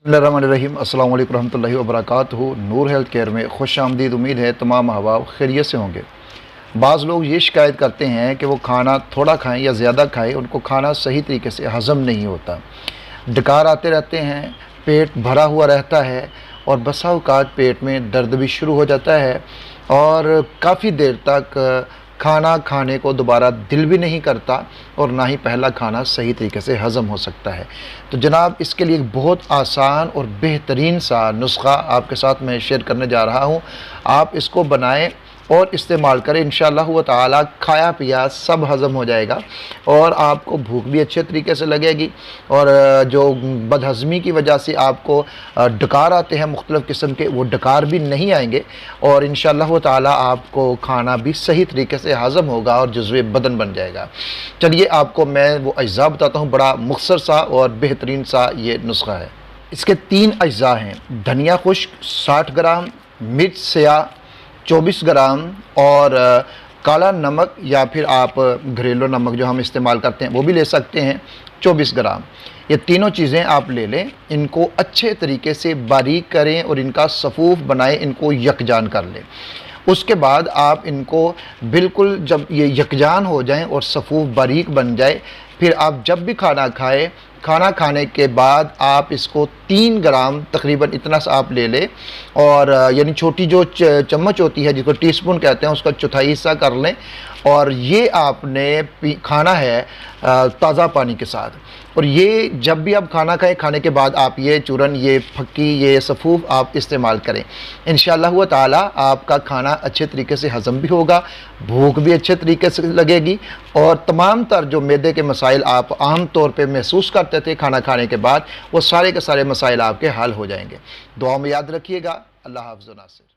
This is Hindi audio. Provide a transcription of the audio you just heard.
बिस्मिल्लाहिर्रहमानिर्रहीम। अस्सलाम वालेकुम रहमतुल्लाहि व बरकातुहू। नूर हेल्थ केयर में खुश आमदीद। उम्मीद है तमाम अहबाब खैरियत से होंगे। बाज़ लोग ये शिकायत करते हैं कि वो खाना थोड़ा खाएं या ज़्यादा खाएं, उनको खाना सही तरीके से हज़म नहीं होता, डकार आते रहते हैं, पेट भरा हुआ रहता है और बसा औक़ात पेट में दर्द भी शुरू हो जाता है और काफ़ी देर तक खाना खाने को दोबारा दिल भी नहीं करता और ना ही पहला खाना सही तरीके से हज़म हो सकता है। तो जनाब, इसके लिए एक बहुत आसान और बेहतरीन सा नुस्ख़ा आपके साथ मैं शेयर करने जा रहा हूँ। आप इसको बनाएं और इस्तेमाल करें। इंशाअल्लाह व ताला खाया पिया सब हज़म हो जाएगा और आपको भूख भी अच्छे तरीके से लगेगी और जो बदहज़मी की वजह से आपको डकार आते हैं मुख्तलिफ़ किस्म के, वो डकार भी नहीं आएंगे और इंशाअल्लाह व ताला आपको खाना भी सही तरीके से हज़म होगा और जुज़्वे बदन बन जाएगा। चलिए आपको मैं वो अज्जा बताता हूँ। बड़ा मुख्तसर सा और बेहतरीन सा ये नुस्ख़ा है। इसके 3 अज्जा हैं। धनिया खुश्क 60 ग्राम, मिर्च स्याह 24 ग्राम और काला नमक या फिर आप घरेलू नमक जो हम इस्तेमाल करते हैं वो भी ले सकते हैं 24 ग्राम। ये तीनों चीज़ें आप ले लें, इनको अच्छे तरीके से बारीक करें और इनका सफ़ूफ़ बनाएं, इनको यकजान कर लें। उसके बाद आप इनको बिल्कुल जब ये यकजान हो जाएं और सफ़ूफ़ बारीक बन जाए, फिर आप जब भी खाना खाएं, खाना खाने के बाद आप इसको 3 ग्राम तकरीबन इतना सा आप ले लें और यानी छोटी जो चम्मच होती है जिसको टीस्पून कहते हैं, उसका चौथाई हिस्सा कर लें और ये आपने खाना है ताज़ा पानी के साथ। और ये जब भी आप खाना खाएं, खाने के बाद आप ये चूरन, ये फक्की, ये सफ़ूफ़ आप इस्तेमाल करें। इंशाअल्लाह व ताला आपका खाना अच्छे तरीके से हज़म भी होगा, भूख भी अच्छे तरीके से लगेगी और तमाम तर जो मैदे के मसाइल आप आम तौर पे महसूस करते थे खाना खाने के बाद, वो सारे के सारे मसाइल आपके हल हो जाएंगे। दुआ में याद रखिएगा। अल्लाह हाफ़िज़ व नासिर।